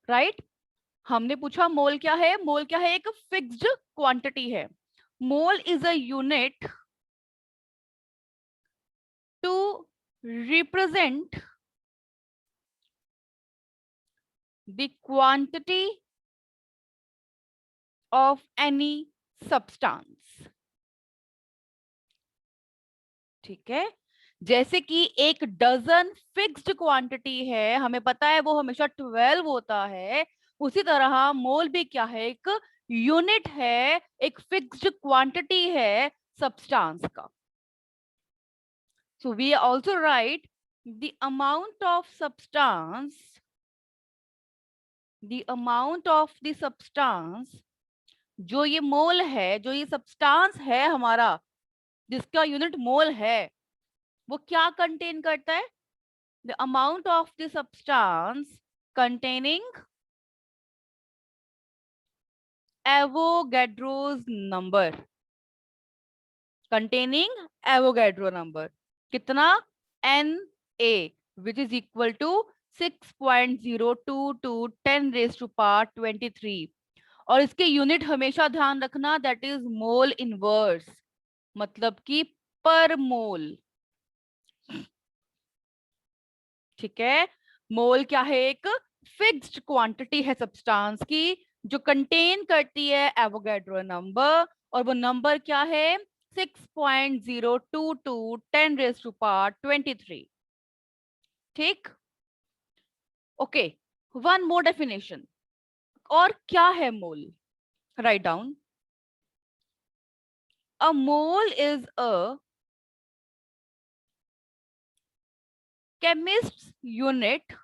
Right. हमने पूछा मोल क्या है, मोल क्या है, एक फिक्स्ड क्वांटिटी है। Mole is a unit to represent the quantity of any substance. ठीक है, जैसे कि एक डजन फिक्स्ड क्वांटिटी है, हमें पता है वो हमेशा 12 होता है, उसी तरह मोल भी क्या है, एक यूनिट है, एक फिक्स्ड क्वांटिटी है सब्सटेंस का। So we also write the amount of substance, the amount of the substance, जो ये मोल है, जो ये सब्सटेंस है हमारा, जिसका यूनिट मोल है, वो क्या कंटेन करता है? The amount of the substance containing Avogadro's number, containing Avogadro number कितना? Na, which is equal to 6.022 10 raised to power 23। और इसके यूनिट हमेशा ध्यान रखना, दैट इज मोल इनवर्स, मतलब कि पर मोल। ठीक है, मोल क्या है, एक फिक्स्ड क्वांटिटी है सब्सटेंस की, जो कंटेन करती है एवोगैड्रो नंबर, और वो नंबर क्या है? 6.022 10 रेज़ टू पावर 23। ठीक, ओके, वन मोर डेफिनेशन। और क्या है mole? Write down, a mole is a chemist's unit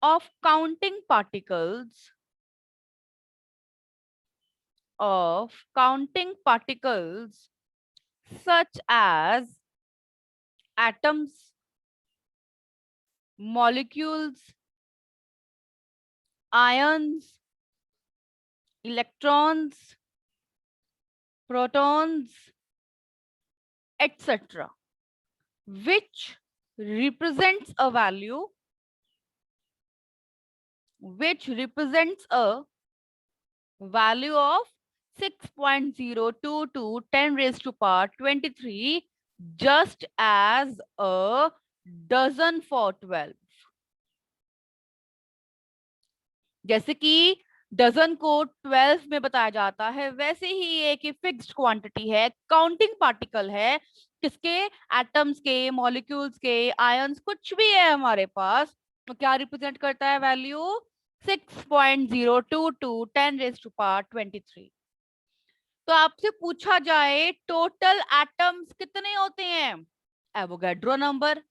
of counting particles, such as atoms, molecules, ions, electrons, protons, etc., which represents a value, of 6.022 10 raised to power 23, just as a dozen for 12। जैसे कि dozen को 12 में बताया जाता है, वैसे ही एक fixed quantity है, काउंटिंग पार्टिकल है, किसके? एटम्स के, मॉलिक्यूल्स के, आयंस, कुछ भी है हमारे पास, तो क्या रिप्रेजेंट करता है वैल्यू? 6.022 10 raise to power 23। तो आपसे पूछा जाए टोटल एटम्स कितने होते हैं? Avogadro number.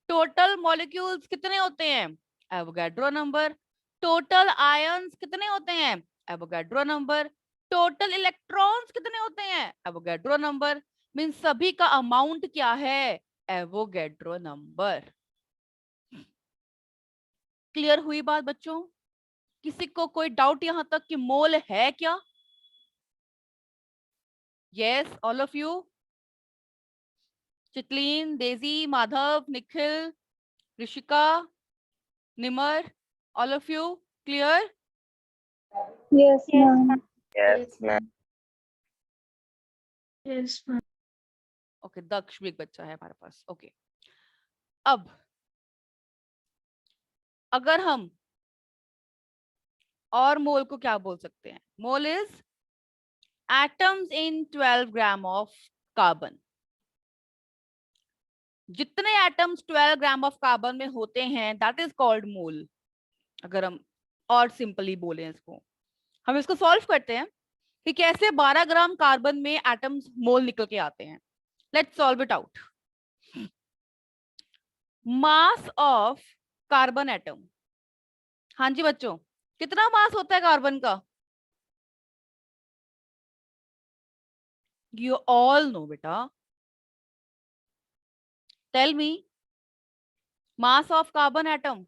टोटल मॉलिक्यूल्स कितने होते हैं? Avogadro number. टोटल आयंस कितने होते हैं? Avogadro number. टोटल इलेक्ट्रॉन्स कितने होते हैं? Avogadro number. मीन सभी का अमाउंट क्या है? Avogadro number. क्लियर हुई बात बच्चों? किसी को कोई डाउट यहां तक कि मोल है क्या? Yes, all of you, Chitleen, Daisy, Madhav, Nikhil, Rishika, Nimar, all of you clear? Yes, ma'am. Yes, ma'am. Yes, ma'am. Okay, Daksh भी एक बच्चा है हमारे पास। ओके, अब अगर हम और मोल को क्या बोल सकते हैं? Mole is atoms in 12 gram of carbon. जितने एटम्स 12 ग्राम ऑफ कार्बन में होते हैं, दैट इज कॉल्ड मोल। अगर हम और सिंपली बोले इसको, हम इसको सॉल्व करते हैं कि कैसे 12 ग्राम कार्बन में एटम्स मोल निकल के आते हैं। Let's solve it out. Mass of carbon atom, हाँ जी बच्चों, कितना मास होता है कार्बन का? You all know beta. Tell me, mass of carbon atom.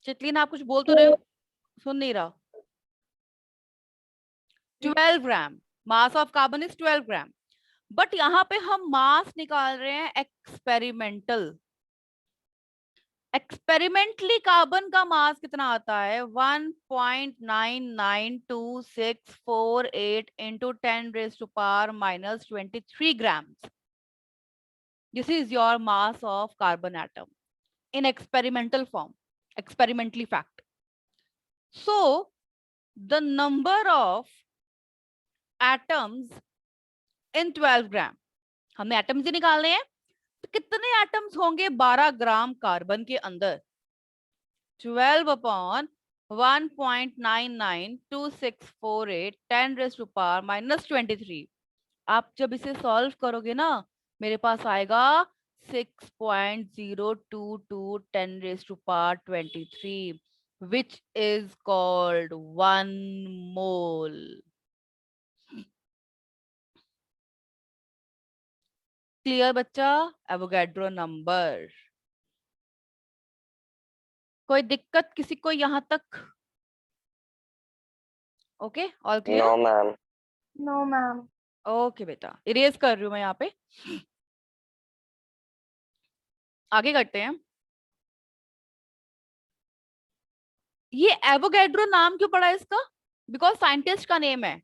चितलीन आप कुछ बोल तो रहे हो, सुन नहीं रहा। 12 gram, mass of carbon is 12 gram. But यहाँ पे हम मास निकाल रहे हैं एक्सपेरिमेंटल, एक्सपेरिमेंटली कार्बन का मास कितना आता है 1.99264 into 10⁻⁻³ grams. This is your mass of carbon atom in experimental form, experimentally fact. So the number of atoms in 12 gram, हमने एटम्स ही निकालने हैं, तो कितने एटम्स होंगे 12 ग्राम कार्बन के अंदर? 12/1.99264 10⁻⁻23। आप जब इसे सॉल्व करोगे ना, मेरे पास आएगा 6.022 10⁻23, which is called 1 mole. Clear बच्चा? Avogadro number. कोई दिक्कत किसी को यहां तक? Okay, all clear? No ma'am. No, ma'am. Okay बेटा, इरेज कर रही हूं मैं यहाँ पे। आगे करते हैं। ये एवोगैड्रो नाम क्यों पड़ा इसका? बिकॉज साइंटिस्ट का नेम है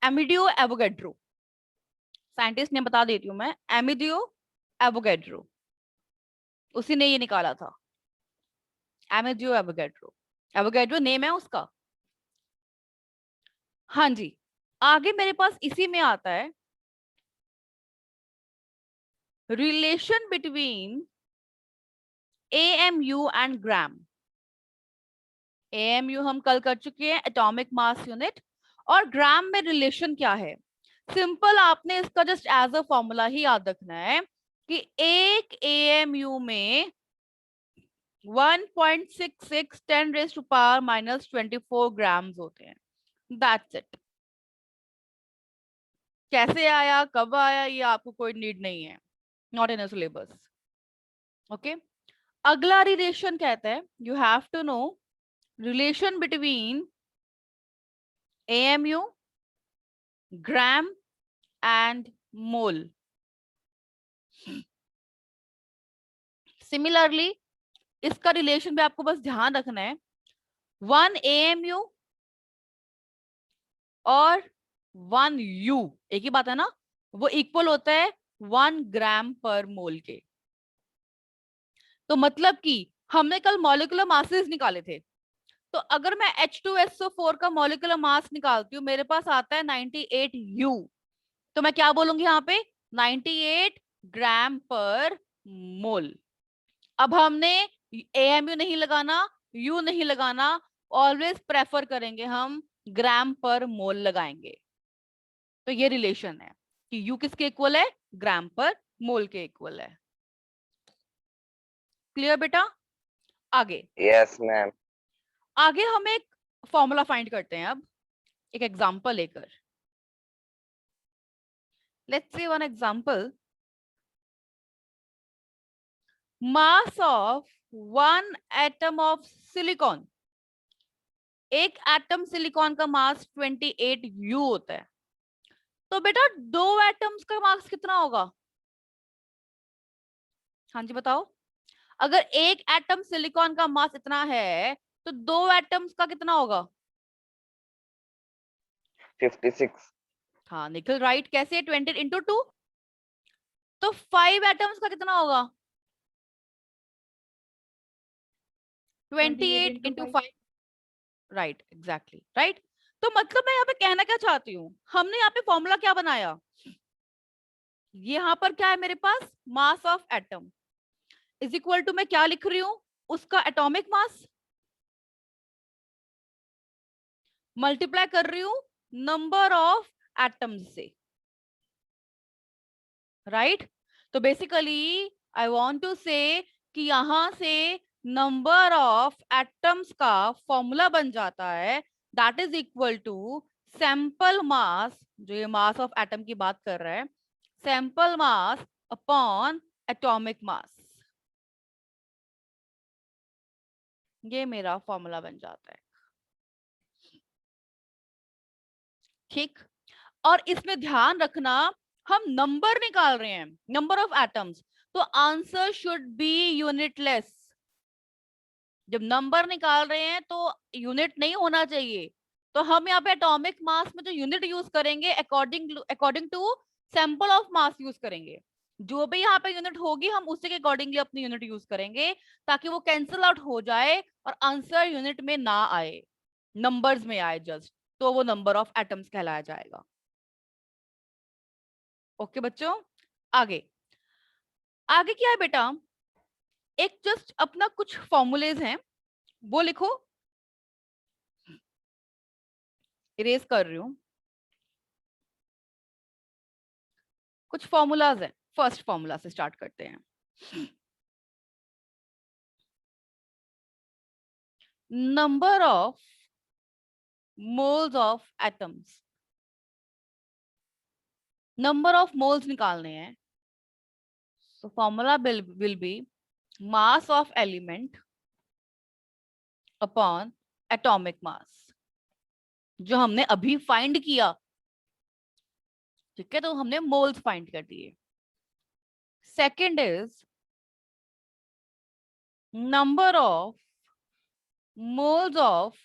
एमिडियो एवोगैड्रो। साइंटिस्ट ने बता देती हूँ मैं, एमिडियो एवोगैड्रो, उसी ने ये निकाला था, एमिडियो एवोगैड्रो। एवोगैड्रो नेम है उसका। हाँ जी, आगे मेरे पास इसी में आता है relation between AMU and gram. AMU हम कल कर चुके हैं, एटॉमिक मास यूनिट, और ग्राम में रिलेशन क्या है? सिंपल, आपने इसका जस्ट एज अ फॉर्मूला ही याद रखना है कि एक AMU में 1.66 10⁻⁻24 ग्राम्स होते हैं। That's it. कैसे आया, कब आया, ये आपको कोई नीड नहीं है, not in a syllabus. Okay, अगला रिलेशन कहता है you have to know relation between AMU, gram and mole. Similarly इसका रिलेशन भी आपको बस ध्यान रखना है, 1 AMU और 1 U, एक ही बात है ना, वो इक्वल होता है 1 ग्राम पर मोल के। तो मतलब कि हमने कल मॉलिक्यूलर मासेस निकाले थे, तो अगर मैं H2SO4 का मॉलिक्यूलर मास निकालती हूँ, मेरे पास आता है 98 U, तो मैं क्या बोलूंगी यहाँ पे 98 ग्राम पर मोल। अब हमने AMU नहीं लगाना, U नहीं लगाना, ऑलवेज प्रेफर करेंगे हम ग्राम पर मोल लगाएंगे। तो ये रिलेशन है कि U किसके इक्वल है, ग्राम पर मोल के इक्वल है। क्लियर बेटा? आगे यस मैम। आगे हम एक फॉर्मूला फाइंड करते हैं, अब एक एग्जांपल लेकर। Let's say one example, mass of 1 atom of silicon. एक एटम सिलिकॉन का मास 28 U होता है। तो बेटा 2 एटम्स का मास कितना होगा? हाँ जी बताओ। अगर एक एटम सिलिकॉन का मास इतना है, तो 2 एटम्स का कितना होगा? 56। हाँ निखिल राइट। कैसे? 20 into 2, तो 5 एटम्स का कितना होगा? 28 into 5। Right, exactly right. तो मतलब मैं यहाँ पे कहना क्या चाहती हूँ, हमने यहाँ पे फॉर्मूला क्या बनाया, यहाँ पर क्या है मेरे पास, mass of atom is equal to, मैं क्या लिख रही हूँ, उसका एटॉमिक मास मल्टीप्लाई कर रही हूँ नंबर ऑफ एटम्स से, राइट? तो basically I want to say कि यहां से नंबर ऑफ एटम्स का फॉर्मूला बन जाता है, that is equal to sample mass, जो ये मास ऑफ एटम की बात कर रहा है, sample mass upon atomic mass. ये मेरा फॉर्मूला बन जाता है, ठीक? और इसमें ध्यान रखना, हम नंबर निकाल रहे हैं, नंबर ऑफ एटम्स, तो आंसर शुड बी यूनिटलेस। जब नंबर निकाल रहे हैं तो यूनिट नहीं होना चाहिए, तो हम यहाँ पे एटॉमिक मास में जो यूनिट यूज करेंगे according to sample of mass use करेंगे। जो भी यहाँ पे यूनिट होगी हम उसी के अकॉर्डिंगली अपनी यूनिट यूज करेंगे, ताकि वो कैंसिल आउट हो जाए और आंसर यूनिट में ना आए, नंबर्स में आए जस्ट, तो वो नंबर ऑफ एटम्स कहलाया जाएगा। ओके बच्चों, आगे आगे क्या है बेटा, एक जस्ट अपना कुछ फॉर्मूलेज हैं वो लिखो, इरेज कर रही हूं। कुछ फॉर्मूलाज हैं, फर्स्ट फॉर्मूला से स्टार्ट करते हैं। Number of moles of atoms, number of moles निकालने हैं, so formula will be mass of element upon atomic mass, जो हमने अभी फाइंड किया, ठीक है, तो हमने मोल्स फाइंड कर दिए। Second is number of moles of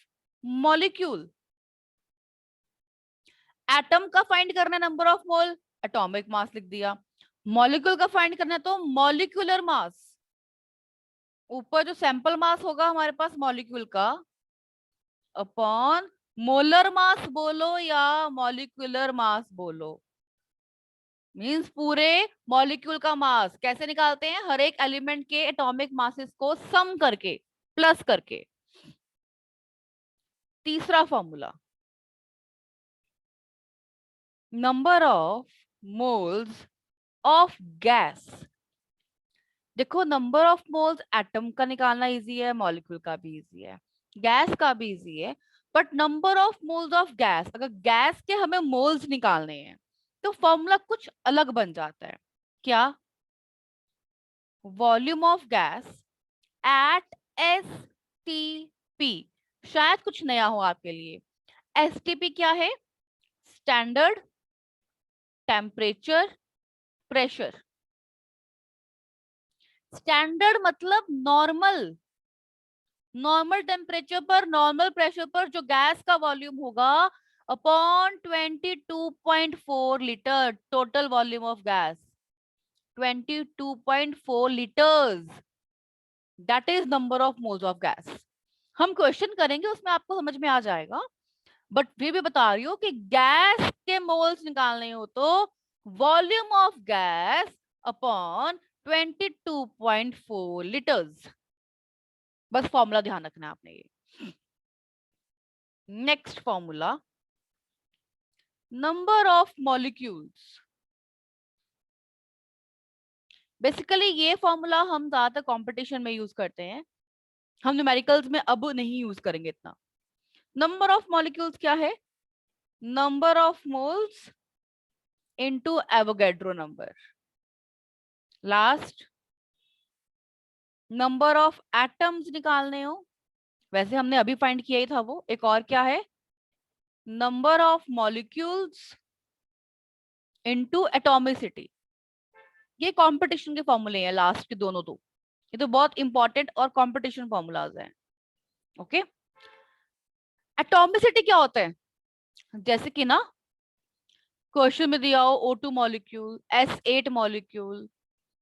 molecule, atom का फाइंड करना है number of mole, atomic mass लिख दिया। मॉलिक्यूल का फाइंड करना है तो मॉलिक्यूलर मास, ऊपर जो सैंपल मास होगा हमारे पास मॉलिक्यूल का, अपॉन मोलर मास बोलो या मॉलिक्यूलर मास बोलो, मींस पूरे मॉलिक्यूल का मास कैसे निकालते हैं, हर एक एलिमेंट के एटॉमिक मासेस को सम करके, प्लस करके। तीसरा formula, number of moles of gas, देखो नंबर ऑफ मोल्स एटम का निकालना इजी है, मॉलिक्यूल का भी इजी है, गैस का भी इजी है, but number of moles of gas, अगर गैस के हमें मोल्स निकालने हैं तो फॉर्मूला कुछ अलग बन जाता है। क्या, volume of gas at STP, शायद कुछ नया हो आपके लिए। एसटीपी क्या है, स्टैंडर्ड टेम्परेचर प्रेशर, स्टैंडर्ड मतलब नॉर्मल, नॉर्मल टेम्परेचर पर नॉर्मल प्रेशर पर जो गैस का वॉल्यूम होगा upon 22.4 litre, total volume of gas 22.4 litres, that is number of moles of gas. हम क्वेश्चन करेंगे उसमें आपको समझ में आ जाएगा, बट फिर भी बता रही हूँ कि गैस के मोल्स निकालने हो तो volume of gas upon 22.4 litres, बस फॉर्मूला ध्यान रखना है आपने ये। Next formula, number of molecules, basically ये फॉर्मूला हम ज्यादातर कंपटीशन में यूज करते हैं, हम न्यूमेरिकल्स में अब नहीं यूज करेंगे इतना। नंबर ऑफ मॉलिक्यूल्स क्या है, number of moles into Avogadro number, last number of atoms निकालने हो, वैसे हमने अभी फाइंड किया ही था वो, एक और क्या है, number of molecules into atomicity. ये कंपटीशन के फॉर्मूले हैं लास्ट के दोनों, तो ये तो बहुत इंपॉर्टेंट और कंपटीशन फॉर्मूलाज हैं। ओके, एटॉमिसिटी क्या होता है, जैसे कि ना क्वेश्चन में दिया हो O2 molecule, S8 molecule,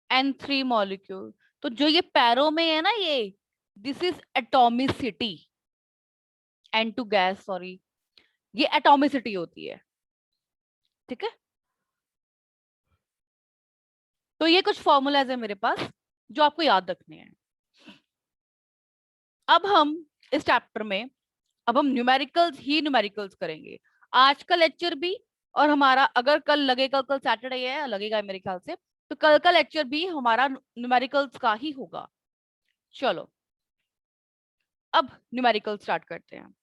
N3 molecule, तो जो ये पैरों में है ना, ये this is atomicity, N2 gas, sorry, ये एटॉमिसिटी होती है, ठीक है। तो ये कुछ फॉर्मूलाज है मेरे पास जो आपको याद रखने हैं। अब हम इस चैप्टर में, अब हम न्यूमेरिकल्स ही न्यूमेरिकल्स करेंगे, आज का लेक्चर भी, और हमारा अगर कल लगेगा, कल सैटरडे है, लगेगा मेरे ख्याल से, तो कल का लेक्चर भी हमारा न्यूमेरिकल्स का ही होगा। चलो अब न्यूमेरिकल स्टार्ट करते हैं।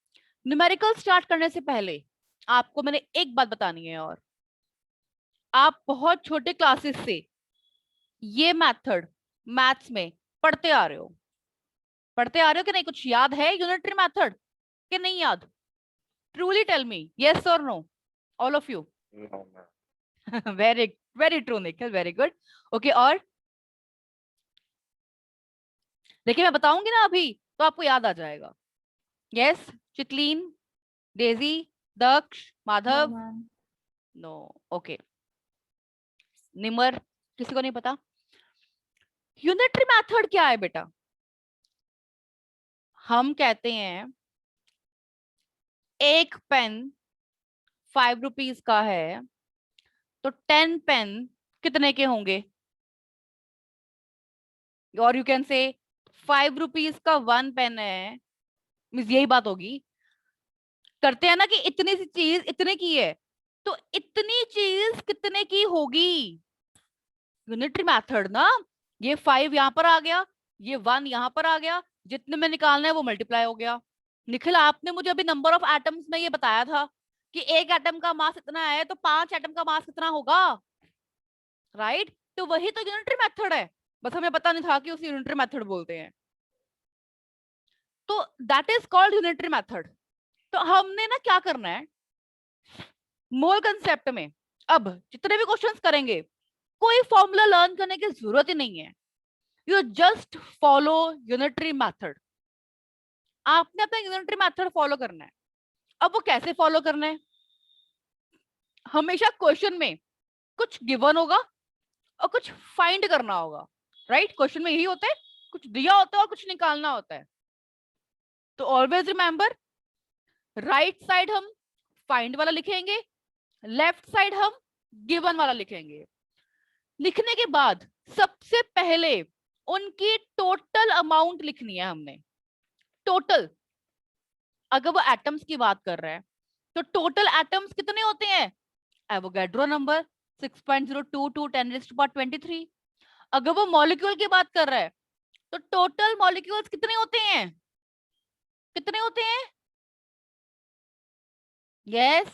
न्यूमेरिकल स्टार्ट करने से पहले आपको मैंने एक बात बतानी है, और आप बहुत छोटे क्लासेस से ये मेथड मैथ्स में पढ़ते आ रहे हो, कि नहीं, कुछ याद है यूनिटरी मेथड कि नहीं याद, ट्रूली टेल मी, यस और no, all of you. No, ma'am. Very very true Nikhil, very good. Okay, और देखिए मैं बताऊंगी ना अभी तो आपको याद आ जाएगा। Yes Chitleen, Daisy, Daksh, Madhav, No, ma'am. No okay. Nimar, किसी को नहीं पता? यूनिटरी मेथड क्या है बेटा? हम कहते हैं एक पेन 5 रुपीज का है, तो 10 पेन कितने के होंगे? और यू कैन से 5 रुपीज का 1 पेन है, मीन्स यही बात होगी। करते हैं ना कि इतनी सी चीज इतने की है, तो इतनी चीज कितने की होगी? यूनिटरी मेथड ना, ये 5 यहाँ पर आ गया, ये 1 यहाँ पर आ गया, जितने में निकालना है वो मल्टीप्लाई हो गया। निखिल, आपने मुझे अभी नंबर ऑफ एटम्स में ये बताया था कि एक एटम का मास इतना है, तो 5 एटम का मास कितना होगा, राइट? तो वही तो यूनिटरी मेथड है, बस हमें पता नहीं था कि उसे यूनिटरी मेथड बोलते हैं। तो that is called unitary method. तो हमने ना क्या करना है, मोल कंसेप्ट में अब जितने भी क्वेश्चंस करेंगे, कोई फॉर्मूला लर्न करने की जरूरत ही नहीं है, you just follow unitary method. आपने अपना यूनिटरी मेथड फॉलो करना है। अब वो कैसे फॉलो करना है? हमेशा क्वेश्चन में कुछ गिवन होगा और कुछ फाइंड करना होगा, राइट? क्वेश्चन में यही होता है, कुछ दिया होता है और कुछ निकालना होता है। तो ऑलवेज रिमेंबर, राइट साइड हम फाइंड वाला लिखेंगे, लेफ्ट साइड हम गिवन वाला लिखेंगे। लिखने के बाद सबसे पहले उनकी टोटल अमाउंट लिखनी है हमने। टोटल, अगर वो एटम्स की बात कर रहा है तो टोटल एटम्स कितने होते हैं? Avogadro number 6.022 10⁻23। अगर वो मॉलिक्यूल की बात कर रहा है तो टोटल मॉलिक्यूल्स कितने होते हैं? कितने होते हैं? यस,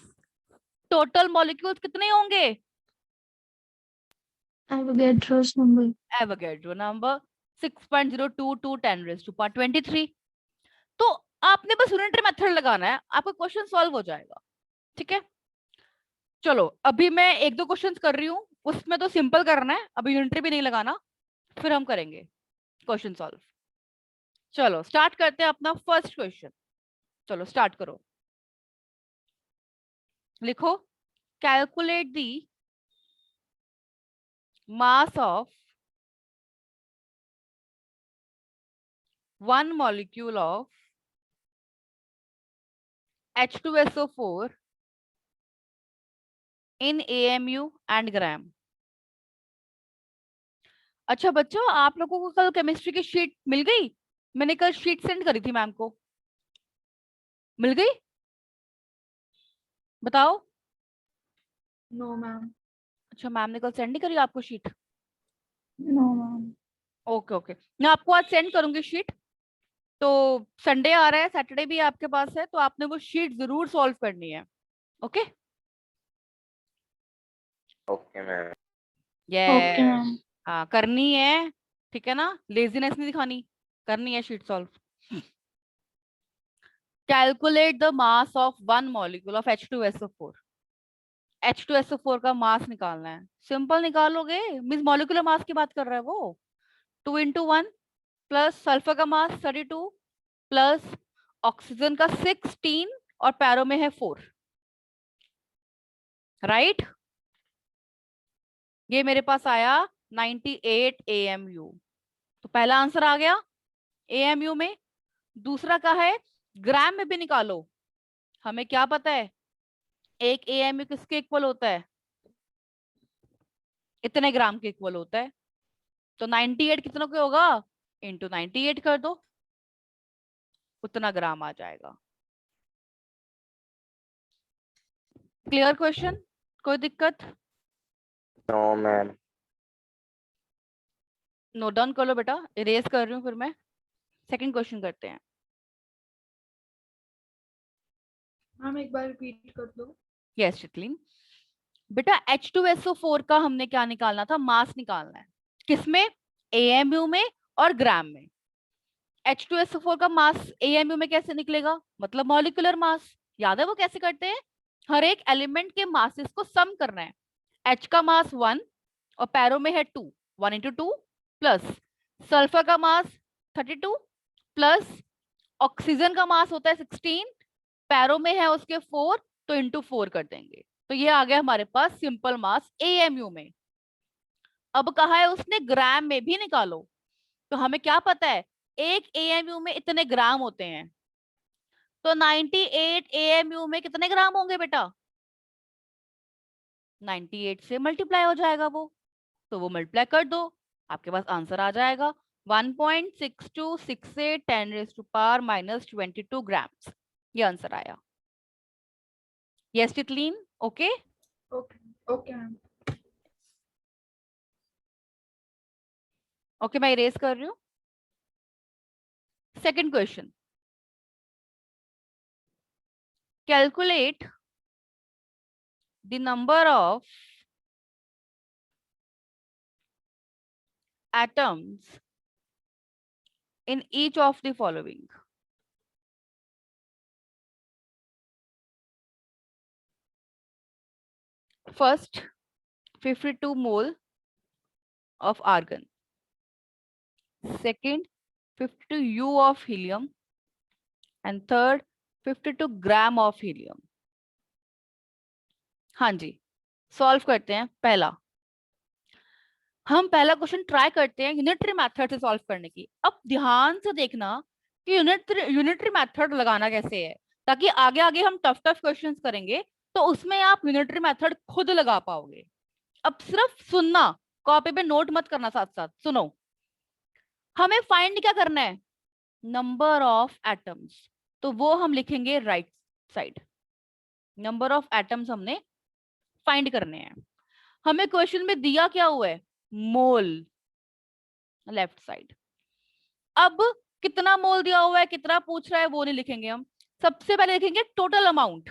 टोटल मॉलिक्यूल्स कितने होंगे? Avogadro's number. Avogadro number 6.022 10⁻23। तो आपने बस यूनिटरी मेथड लगाना है, आपका क्वेश्चन सॉल्व हो जाएगा। ठीक है, चलो अभी मैं एक दो क्वेश्चंस कर रही हूँ, उसमें तो सिंपल करना है, अभी यूनिटरी भी नहीं लगाना, फिर हम करेंगे क्वेश्चन सॉल्व। चलो स्टार्ट करते हैं अपना फर्स्ट क्वेश्चन। चलो स्टार्ट करो, लिखो calculate the mass of 1 molecule of H2SO4 in AMU and ग्राम। अच्छा बच्चों, आप लोगों को कल केमिस्ट्री की शीट मिल गई? मैंने कल शीट सेंड करी थी मैम को, मिल गई? बताओ। No, ma'am. अच्छा, मैम ने कल सेंड नहीं करी आपको sheet? No, ma'am. Okay okay, मैं आपको आज सेंड करूंगी शीट। तो संडे आ रहा है, सैटरडे भी आपके पास है, तो आपने वो शीट जरूर सॉल्व करनी है। Okay Okay, ma'am. Okay, yes, ma'am. हाँ करनी है, ठीक है ना, लेजीनेस नहीं दिखानी, करनी है sheet solve. Calculate the mass of 1 molecule of H2SO4। H2SO4 का मास निकालना है, सिंपल निकालोगे, मींस मॉलिक्यूलर मास की बात कर रहा है वो। 2 into 1 प्लस सल्फर का मास 32 प्लस ऑक्सीजन का 16 और पैरो में है 4, राइट? ये मेरे पास आया 98 AMU। तो पहला आंसर आ गया AMU में। दूसरा का है ग्राम में भी निकालो, हमें क्या पता है एक AMU किसके इक्वल होता है? इतने ग्राम के इक्वल होता है। तो 98 कितनों के होगा, इंटू 98 कर दो, उतना ग्राम आ जाएगा। Clear question? कोई दिक्कत? No, ma'am. नोट डाउन कर लो बेटा, इरेज कर रही हूँ फिर मैं। सेकंड क्वेश्चन करते हैं। मैम एक बार रिपीट कर दो। यस शितलिन, बेटा H2SO4 का हमने क्या निकालना था, मास निकालना है। किसमें? AMU में और ग्राम में। H2SO4 का मास AMU में कैसे निकलेगा, मतलब मॉलिक्यूलर मास। याद है वो कैसे करते हैं? हर एक एलिमेंट के मासेस को सम करना है। H का मास 1 और पैरो में है 2, 1 into 2 प्लस सल्फर का मास 32 प्लस ऑक्सीजन का मास होता है 16, पैरों में है उसके 4, तो इंटू 4 कर देंगे, तो ये आ गया हमारे पास सिंपल मास एएमयू में। अब कहा है उसने ग्राम में भी निकालो, तो हमें क्या पता है एक एएमयू में इतने ग्राम होते हैं, तो 98 एएमयू में कितने ग्राम होंगे बेटा? 98 से मल्टीप्लाई हो जाएगा वो, तो वो मल्टीप्लाई कर दो, आपके पास आंसर आ जाएगा 1.6268 10⁻⁻22 ग्राम्स। ये आंसर आया। Yes Tikleen, okay? Okay. Okay, ma'am. Okay, मैं इरेज कर रही हूँ। Second question, calculate the number of atoms in each of the following. First, 52 mole of argon. Second, 52 U of helium. And third, 52 gram of helium. हाँ जी, solve करते हैं। हम पहला question try करते हैं यूनिटरी मेथड से सॉल्व करने की। अब ध्यान से देखना कि यूनिटरी मेथड लगाना कैसे है, ताकि आगे आगे हम टफ क्वेश्चंस करेंगे तो उसमें आप यूनिटरी मेथड खुद लगा पाओगे। अब सिर्फ सुनना, कॉपी पे नोट मत करना, साथ साथ सुनो। हमें फाइंड क्या करना है? नंबर ऑफ एटम्स, तो वो हम लिखेंगे right side. Number of atoms हमने फाइंड करने हैं। हमें क्वेश्चन में दिया क्या हुआ है? मोल, लेफ्ट साइड। अब कितना मोल दिया हुआ है, कितना पूछ रहा है, वो नहीं लिखेंगे हम। सबसे पहले लिखेंगे टोटल अमाउंट।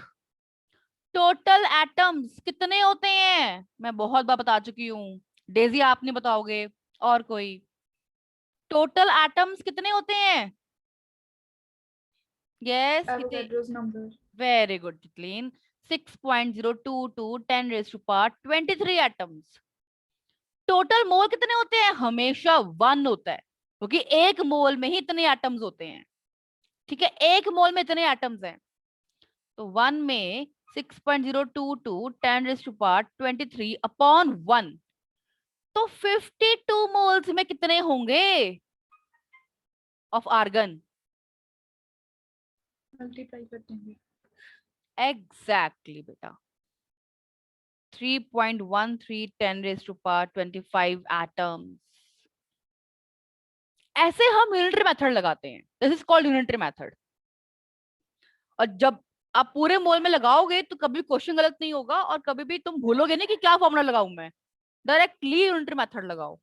टोटल एटम्स कितने होते हैं? मैं बहुत बार बता चुकी हूँ, डेजी आप नहीं बताओगे, और कोई? टोटल एटम्स कितने होते हैं? Yes, Avogadro's number. Very good clean. 6.022 10⁻23 atoms. Total mole कितने होते हैं? हमेशा 1 होता है, क्योंकि एक मोल में ही इतने एटम्स होते हैं। ठीक है, एक मोल में इतने एटम्स हैं, तो 1 में 6.022 10⁻23 अपॉन 1, तो 52 मोल्स में कितने होंगे ऑफ आर्गन? Multiply कर देंगे। एग्जैक्टली बेटा, 3.13 10⁻25 एटम्स। ऐसे हम यूनिटरी मेथड लगाते हैं, this is called unitary method. और जब आप पूरे मोल में लगाओगे तो कभी क्वेश्चन गलत नहीं होगा, और कभी भी तुम भूलोगे नहीं कि क्या फॉर्मूला लगाऊं मैं। डायरेक्टली यूनिटरी मेथड लगाओ।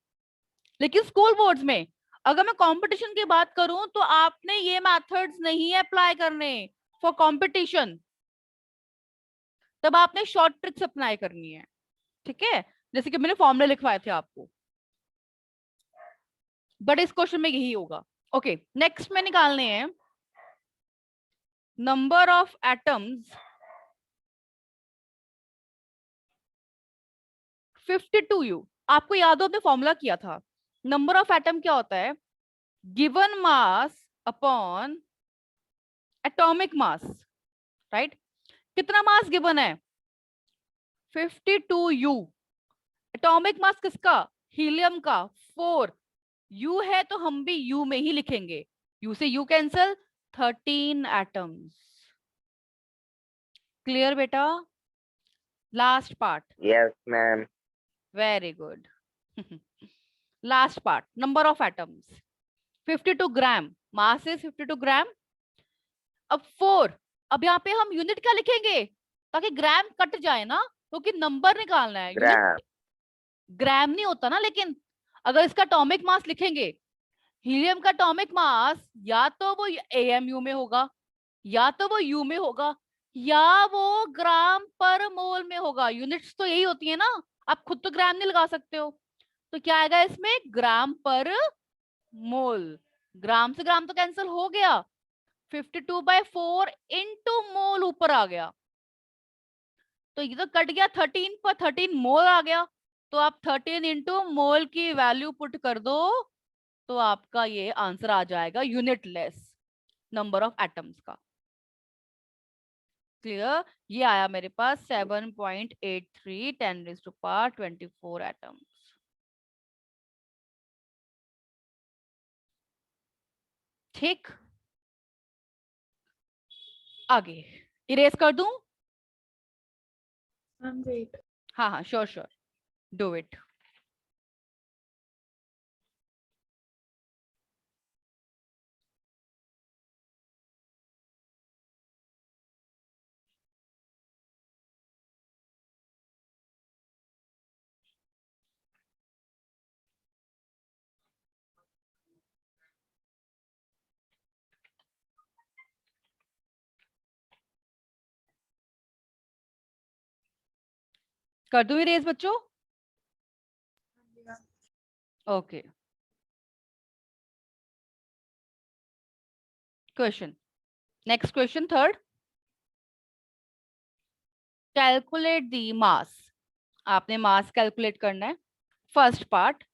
लेकिन स्कूल बोर्ड्स में अगर मैं कंपटीशन की बात करूं तो आपने ये मेथड्स नहीं अप्लाई करने फॉर कंपटीशन, तब आपने शॉर्ट ट्रिक्स अप्लाई करनी है। ठीक है, जैसे कि मैंने फॉर्मूले लिखवाए थे आपको, बट इस क्वेश्चन में यही होगा। ओके, नेक्स्ट में निकालने हैं नंबर ऑफ एटम्स 52U। आपको याद हो हमने फॉर्मूला किया था, नंबर ऑफ एटम क्या होता है? Given mass upon atomic mass, right? कितना मास गिवन है? 52U। एटॉमिक मास किसका? हीलियम का 4। U है तो हम भी U में ही लिखेंगे, U से U कैंसल, 13 एटम्स। क्लियर बेटा? Last part. Yes, ma'am. Very good. Last part, number of atoms 52 gram, mass is 52 ग्राम। अब 4, अब यहाँ पे हम यूनिट क्या लिखेंगे ताकि ग्राम कट जाए ना, क्योंकि नंबर निकालना है। Gram. यूनिट ग्राम नहीं होता ना, लेकिन अगर इसका एटॉमिक मास लिखेंगे, हीलियम का एटॉमिक मास या तो वो एएमयू में होगा, या तो वो यू में होगा, या वो ग्राम पर मोल में होगा। यूनिट्स तो यही होती है ना, आप खुद तो ग्राम नहीं लगा सकते हो, तो क्या आएगा इसमें? ग्राम पर मोल। ग्राम से ग्राम तो कैंसिल हो गया, 52/4 इंटू मोल ऊपर आ गया, तो ये तो कट गया, 13 पर 13 मोल आ गया, तो आप 13 इंटू मोल की वैल्यू पुट कर दो, तो आपका ये आंसर आ जाएगा unit less. Number of atoms का। क्लियर? ये आया मेरे पास 7.83 10⁻24 एटम्स। ठीक, आगे इरेज कर दूं? Ma'am, wait. हाँ हाँ, श्योर श्योर, डू इट। कर दूं इरेज बच्चों? Yeah. Okay, question, next question, third. Calculate the mass, आपने मास कैलकुलेट करना है। First part,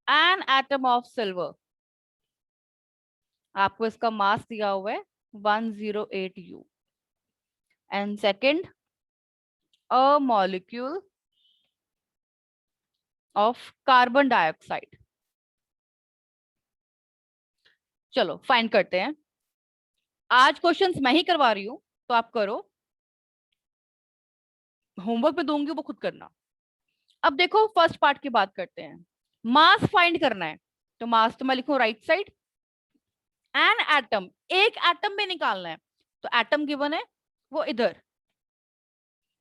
an atom of silver, आपको इसका मास दिया हुआ है 108 U। And second, a molecule of carbon dioxide. चलो फाइंड करते हैं। आज क्वेश्चंस मैं ही करवा रही हूं, तो आप करो, होमवर्क में दूंगी वो खुद करना। अब देखो फर्स्ट पार्ट की बात करते हैं। मास फाइंड करना है, तो मास तो मैं लिखूं राइट साइड। एन एटम, एक एटम में निकालना है, तो एटम गिवन है वो इधर।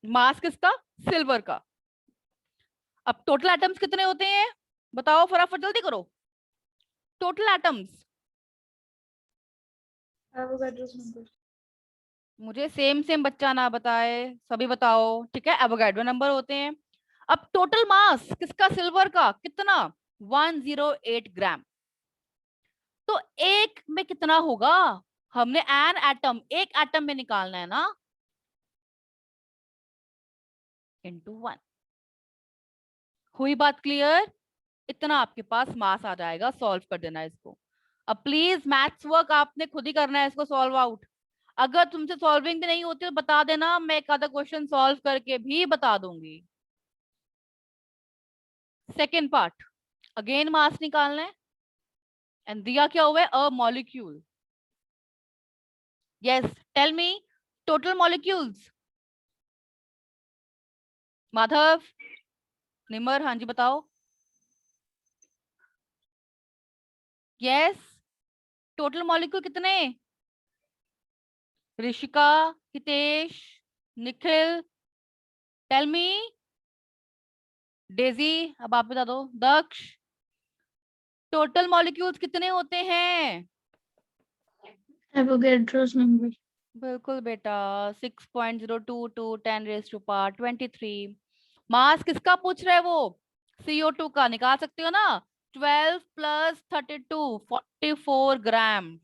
मास किसका? सिल्वर का। अब टोटल एटम्स कितने होते हैं बताओ, फटाफट जल्दी करो। Total atoms, Avogadro's number. मुझे सेम सेम बच्चा ना बताए, सभी बताओ, ठीक है? एवोगाड्रो नंबर होते हैं। अब टोटल मास किसका? सिल्वर का। कितना? 108 ग्राम। तो एक में कितना होगा? हमने एन एटम, एक एटम में निकालना है ना, इंटू 1। हुई बात क्लियर? इतना आपके पास मास आ जाएगा। सॉल्व कर देना इसको। अब प्लीज मैथ्स वर्क आपने खुद ही करना है इसको सॉल्व आउट। अगर तुमसे सॉल्विंग भी नहीं होती तो बता देना, मैं एक आधा क्वेश्चन सॉल्व करके भी बता दूंगी। सेकेंड पार्ट, अगेन मास निकालना है। एंड दिया क्या हुआ है? A molecule. Yes, tell me total molecules. Madhav, Nimar, हाँ जी बताओ। यस, टोटल मॉलिक्यूल कितने? Rishika, Hitesh, Nikhil, tell me. Daisy, अब आप बता दो। दक्ष, टोटल मॉलिक्यूल्स कितने होते हैं? Avogadro's number. बिल्कुल बेटा, 6.022 10⁻23। मास किसका पूछ रहे हैं वो? CO2 का। निकाल सकते हो ना, 12 + 32 44 ग्राम।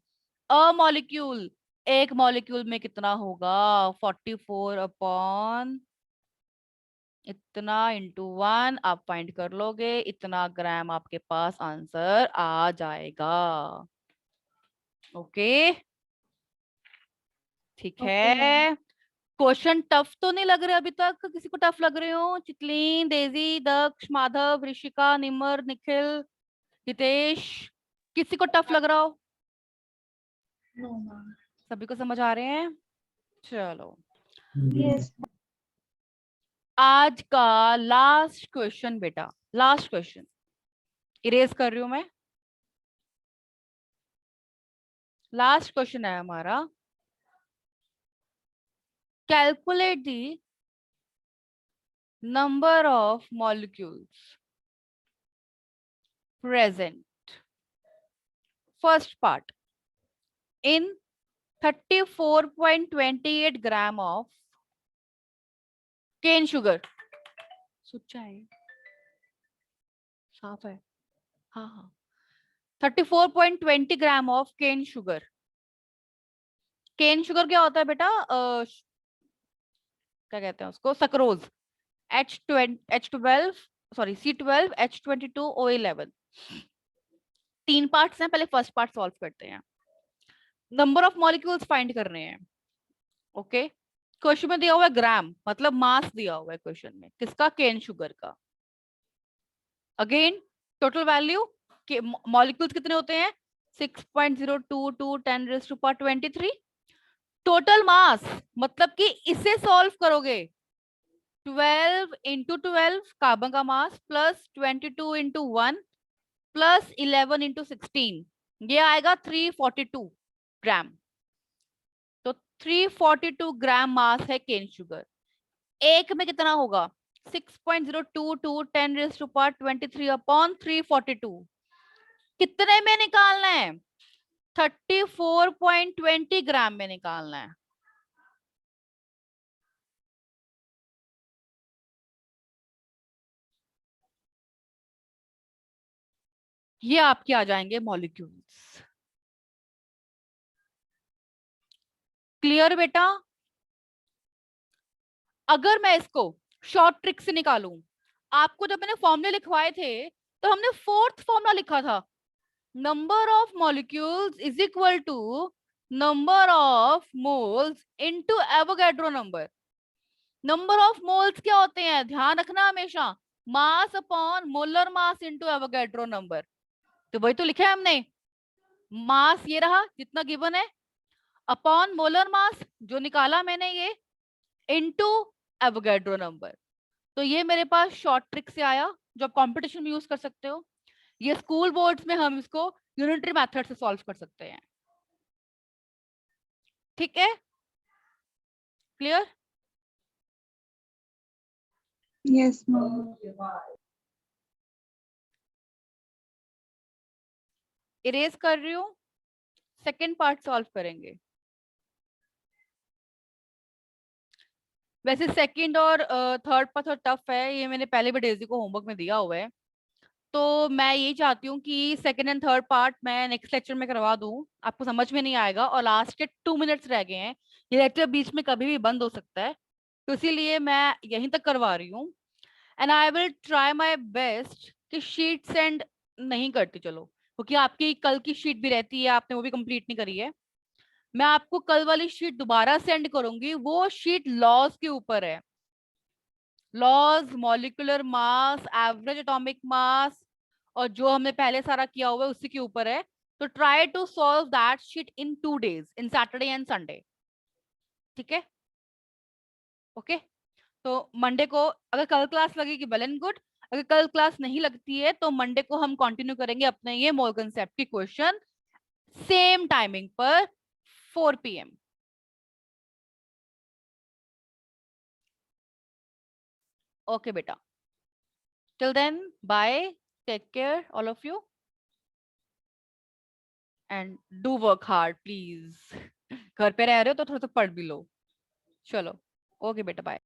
अ मॉलिक्यूल, एक मॉलिक्यूल में कितना होगा? 44 अपॉन इतना इंटू 1, आप फाइंड कर लोगे, इतना ग्राम आपके पास आंसर आ जाएगा। ओके, ठीक Okay, ma'am. है। क्वेश्चन टफ तो नहीं लग रहे अभी तक? किसी को टफ लग रहे हो? चितलीन, डेजी, दक्ष, माधव, ऋषिका, निमर, निखिल, हितेश, किसी को टफ लग रहा हो? No, ma'am. सभी को समझ आ रहे हैं? चलो, Yes. आज का लास्ट क्वेश्चन बेटा, लास्ट क्वेश्चन इरेज कर रही हूं मैं। लास्ट क्वेश्चन है हमारा, calculate the number of molecules present, first part, in 34.28 gram of cane sugar। सोचा है, साफ है, हाँ हाँ। 34.20 gram of cane sugar. Cane sugar क्या होता है बेटा? क्या कहते हैं उसको? Sucrose. H12, sorry C12H22O11, 3 parts हैं, पहले फर्स्ट पार्ट सॉल्व करते हैं। नंबर ऑफ मॉलिक्यूल्स फाइंड करने हैं। ओके, क्वेश्चन में दिया हुआ है ग्राम, मतलब मास दिया हुआ है क्वेश्चन में, किसका? केन शुगर का। अगेन टोटल वैल्यू के मॉलिक्यूल्स कितने होते हैं? 6.022 10⁻23। टोटल मास मतलब कि इसे सॉल्व करोगे 12 इंटू 12 कार्बन का mass plus 22 into 1 plus 11 into 16, ये आएगा 342 ग्राम। तो 342 ग्राम मास है केन शुगर। एक में कितना होगा? 6.022 10⁻23 अपॉन 342। कितने में निकालना है? 34.20 ग्राम में निकालना है। ये आपके आ जाएंगे मॉलिक्यूल्स। क्लियर बेटा? अगर मैं इसको शॉर्ट ट्रिक से निकालूं, आपको जब मैंने फॉर्मूले लिखवाए थे तो हमने फोर्थ फॉर्मूला लिखा था, number of molecules is equal to number of moles into Avogadro number. Number of moles क्या होते हैं? ध्यान रखना हमेशा, mass upon molar mass into Avogadro number. तो वही तो लिखा है हमने, मास ये रहा जितना गिवन है, अपॉन मोलर मास जो निकाला मैंने ये, इनटू एवोगैड्रो नंबर। तो ये मेरे पास शॉर्ट ट्रिक से आया जो आप कंपटीशन में यूज कर सकते हो। ये स्कूल बोर्ड्स में हम इसको यूनिटरी मेथड से सॉल्व कर सकते हैं। ठीक है, क्लियर? Yes, ma'am. इरेज कर रही हूँ, सेकेंड पार्ट सॉल्व करेंगे। वैसे सेकंड और थर्ड पार्ट थोड़ा टफ है, ये मैंने पहले भी डेजी को होमवर्क में दिया हुआ है, तो मैं यही चाहती हूँ कि सेकंड एंड थर्ड पार्ट मैं नेक्स्ट लेक्चर में करवा दूँ, आपको समझ में नहीं आएगा। और लास्ट के 2 मिनट्स रह गए हैं, ये लेक्चर बीच में कभी भी बंद हो सकता है, तो इसीलिए मैं यहीं तक करवा रही हूँ। And I will try my best कि शीट सेंड नहीं करती, चलो, क्योंकि आपकी कल की शीट भी रहती है, आपने वो भी कंप्लीट नहीं करी है। मैं आपको कल वाली शीट दोबारा सेंड करूंगी, वो शीट लॉज के ऊपर है, laws, molecular mass, average atomic mass, और जो हमने पहले सारा किया हुआ है उसी के ऊपर है। तो try to solve that sheet in 2 days, in Saturday and Sunday. ठीक है, ओके। तो मंडे को अगर कल क्लास लगेगी वेल एंड गुड, अगर कल क्लास नहीं लगती है तो मंडे को हम कंटिन्यू करेंगे अपने ये मोल कंसेप्ट की क्वेश्चन, सेम टाइमिंग पर 4 PM। ओके बेटा, till then bye, take care all of you, and do work hard please. घर पे रह रहे हो तो थोड़ा सा पढ़ भी लो। चलो, ओके बेटा, बाय।